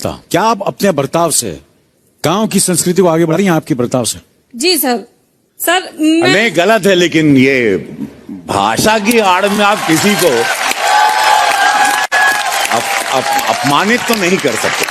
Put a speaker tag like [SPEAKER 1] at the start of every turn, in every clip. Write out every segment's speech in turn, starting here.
[SPEAKER 1] क्या आप अपने बर्ताव से गांव की संस्कृति को आगे बढ़ रही हैं आपके बर्ताव से?
[SPEAKER 2] जी सर। सर
[SPEAKER 3] नहीं, गलत है, लेकिन ये भाषा की आड़ में आप किसी को अपमानित तो नहीं कर सकते।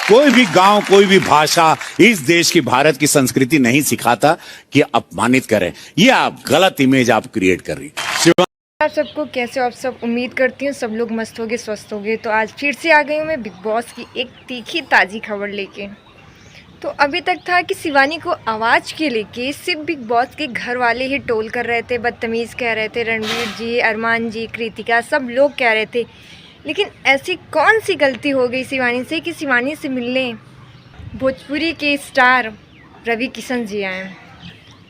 [SPEAKER 3] कोई भी गांव, कोई भी भाषा इस देश की, भारत की संस्कृति नहीं सिखाता कि अपमानित करें। ये आप गलत इमेज आप क्रिएट कर रही हैं।
[SPEAKER 4] आप सबको कैसे हो? आप सब उम्मीद करती हूँ सब लोग मस्त होगे, स्वस्थ होगे। तो आज फिर से आ गई हूँ मैं बिग बॉस की एक तीखी ताज़ी खबर लेके। तो अभी तक था कि शिवानी को आवाज़ के लेके सिर्फ बिग बॉस के घर वाले ही टोल कर रहे थे, बदतमीज़ कह रहे थे। रणवीर जी, अरमान जी, कृतिका, सब लोग कह रहे थे। लेकिन ऐसी कौन सी गलती हो गई शिवानी से कि शिवानी से मिलने भोजपुरी के स्टार रवि किशन जी आए।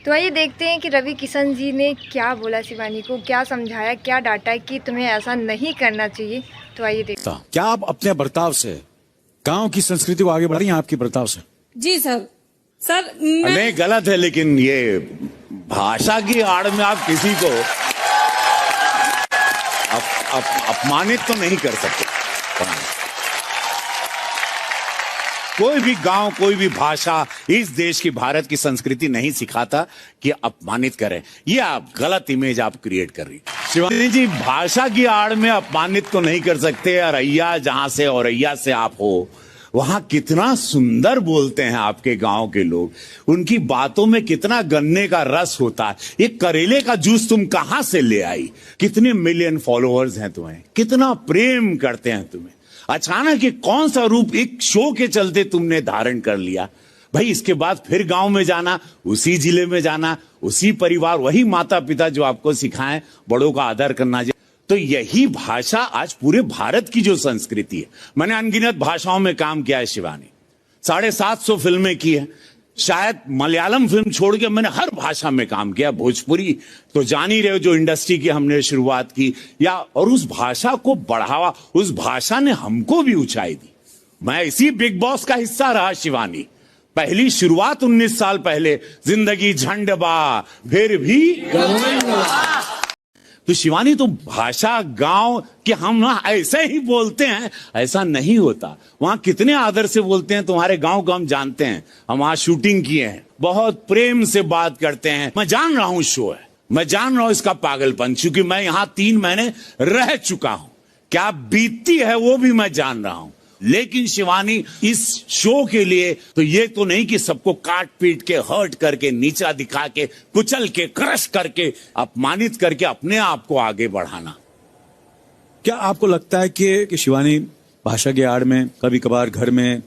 [SPEAKER 4] तो आइए देखते हैं कि रवि किशन जी ने क्या बोला शिवानी को, क्या समझाया, क्या डांटा कि तुम्हें ऐसा नहीं करना चाहिए। तो आइए देखते हैं।
[SPEAKER 1] क्या आप अपने बर्ताव से गांव की संस्कृति को आगे बढ़ रही हैं आपके बर्ताव से?
[SPEAKER 2] जी सर। सर
[SPEAKER 3] नहीं, गलत है, लेकिन ये भाषा की आड़ में आप किसी को अपमानित तो नहीं कर सकते। कोई भी गांव, कोई भी भाषा इस देश की, भारत की संस्कृति नहीं सिखाता कि अपमानित करें। ये आप गलत इमेज आप क्रिएट कर रही हैं। शिवानी जी, भाषा की आड़ में अपमानित तो नहीं कर सकते। औरैया, जहां से औरैया से आप हो, वहां कितना सुंदर बोलते हैं आपके गांव के लोग। उनकी बातों में कितना गन्ने का रस होता है। ये करेले का जूस तुम कहां से ले आई? कितने मिलियन फॉलोअर्स हैं तुम्हें, कितना प्रेम करते हैं तुम्हें। अचानक ये कौन सा रूप एक शो के चलते तुमने धारण कर लिया? भाई, इसके बाद फिर गांव में जाना, उसी जिले में जाना, उसी परिवार, वही माता पिता जो आपको सिखाएं बड़ों का आदर करना। तो यही भाषा आज पूरे भारत की जो संस्कृति है। मैंने अनगिनत भाषाओं में काम किया है शिवानी, 750 फिल्में की है। शायद मलयालम फिल्म छोड़ के मैंने हर भाषा में काम किया। भोजपुरी तो जान ही रहे हो, जो इंडस्ट्री की हमने शुरुआत की, या और उस भाषा को बढ़ावा, उस भाषा ने हमको भी ऊंचाई दी। मैं इसी बिग बॉस का हिस्सा रहा शिवानी। पहली शुरुआत 19 साल पहले, जिंदगी झंडबा फिर भी। तो शिवानी, तो भाषा गांव के हम ना ऐसे ही बोलते हैं, ऐसा नहीं होता। वहां कितने आदर से बोलते हैं। तुम्हारे गांव को हम जानते हैं, हम वहां शूटिंग किए हैं, बहुत प्रेम से बात करते हैं। मैं जान रहा हूं शो है, मैं जान रहा हूं इसका पागलपन, क्योंकि मैं यहां 3 महीने रह चुका हूं। क्या बीतती है वो भी मैं जान रहा हूं। लेकिन शिवानी, इस शो के लिए तो ये तो नहीं कि सबको काट पीट के, हर्ट करके, नीचा दिखा के, कुचल के, क्रश करके, अपमानित करके अपने आप को आगे बढ़ाना।
[SPEAKER 1] क्या आपको लगता है कि शिवानी भाषा के आड़ में कभी कभार घर में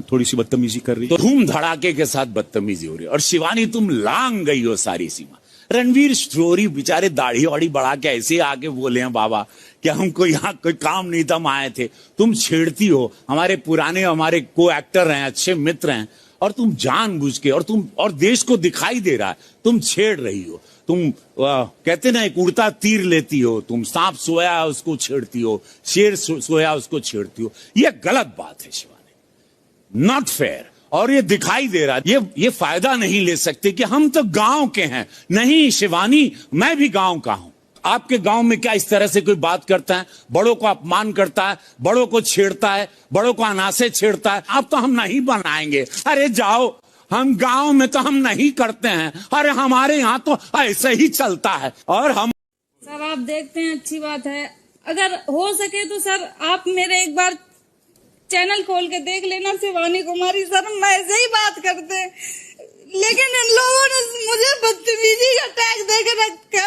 [SPEAKER 1] थोड़ी सी बदतमीजी कर रही है?
[SPEAKER 3] तो धूम धड़ाके के साथ बदतमीजी हो रही है। और शिवानी, तुम लांग गई हो सारी सीमा। रणवीर स्टोरी बेचारे दाढ़ी वाड़ी बढ़ा के ऐसे आके बोले हैं बाबा कि हमको यहाँ कोई काम नहीं था, हम आए थे। तुम छेड़ती हो, हमारे पुराने, हमारे को एक्टर हैं, अच्छे मित्र हैं, और तुम जानबूझ के, और देश को दिखाई दे रहा है, तुम छेड़ रही हो। तुम कहते ना, एक उड़ता तीर लेती हो। तुम सांप सोया उसको छेड़ती हो, शेर सोया उसको छेड़ती हो। यह गलत बात है शिवानी, नॉट फेयर। और ये दिखाई दे रहा है, ये फायदा नहीं ले सकते कि हम तो गांव के हैं। नहीं शिवानी, मैं भी गांव का हूं। आपके गांव में क्या इस तरह से कोई बात करता है? बड़ों को अपमान करता है, बड़ों को छेड़ता है, बड़ों को अनासे छेड़ता है। अब तो हम नहीं बनाएंगे। अरे जाओ, हम गांव में तो हम नहीं करते हैं। अरे हमारे यहाँ तो ऐसे ही चलता है। और हम
[SPEAKER 2] सर, आप देखते हैं, अच्छी बात है। अगर हो सके तो सर आप मेरे एक बार चैनल खोल के देख लेना शिवानी कुमारी। सर हम ऐसे ही बात करते हैं, लेकिन इन लोगों ने मुझे बदतमीजी का टैग देकर रखा।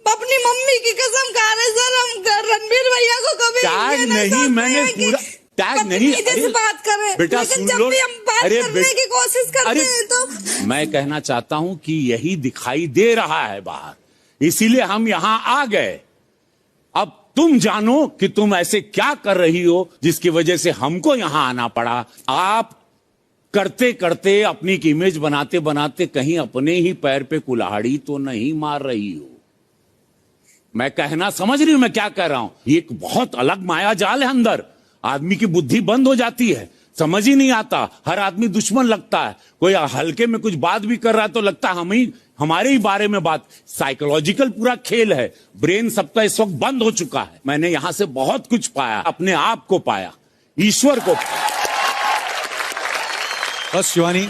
[SPEAKER 2] अपनी मम्मी की कसम खा रहे सर, हम रणवीर भैया को कभी
[SPEAKER 3] टैग नहीं, मैंने पूरा टैग नहीं।
[SPEAKER 2] अरे बात करें
[SPEAKER 3] बेटा,
[SPEAKER 2] सुन
[SPEAKER 3] लो।
[SPEAKER 2] जब भी हम बात करने की कोशिश करते हैं तो
[SPEAKER 3] मैं कहना चाहता हूं कि यही दिखाई दे रहा है बाहर, इसीलिए हम यहां आ गए। अब तुम जानो कि तुम ऐसे क्या कर रही हो जिसकी वजह से हमको यहां आना पड़ा। आप करते करते, अपनी इमेज बनाते बनाते कहीं अपने ही पैर पे कुल्हाड़ी तो नहीं मार रही हो। मैं कहना समझ रही हूं मैं क्या कह रहा हूं। ये एक बहुत अलग माया जाल है अंदर। आदमी की बुद्धि बंद हो जाती है, समझ ही नहीं आता, हर आदमी दुश्मन लगता है, कोई हल्के में कुछ बात भी कर रहा है तो लगता है हमारे ही बारे में बात। साइकोलॉजिकल पूरा खेल है, ब्रेन सबका इस वक्त बंद हो चुका है। मैंने यहां से बहुत कुछ पाया, अपने आप को पाया, ईश्वर को पाया।
[SPEAKER 1] बस शिवानी,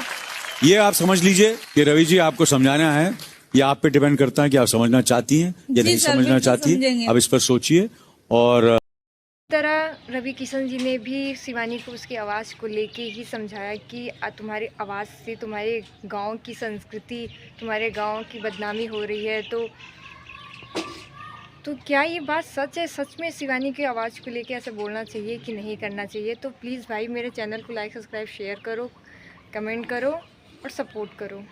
[SPEAKER 1] ये आप समझ लीजिए कि रवि जी आपको समझाना है, ये आप पे डिपेंड करता है कि आप समझना चाहती हैं या
[SPEAKER 2] जी
[SPEAKER 1] नहीं
[SPEAKER 2] सर,
[SPEAKER 1] समझना
[SPEAKER 2] बिल्कुल
[SPEAKER 1] चाहती हैं।
[SPEAKER 2] समझेंगे।
[SPEAKER 1] अब इस पर सोचिए। और
[SPEAKER 4] तरह रवि किशन जी ने भी शिवानी को उसकी आवाज़ को लेके ही समझाया कि तुम्हारी आवाज़ से तुम्हारे गांव की संस्कृति, तुम्हारे गांव की बदनामी हो रही है। तो क्या ये बात सच है? सच में शिवानी की आवाज़ को लेके ऐसा बोलना चाहिए कि नहीं करना चाहिए? तो प्लीज़ भाई मेरे चैनल को लाइक, सब्सक्राइब, शेयर करो, कमेंट करो और सपोर्ट करो।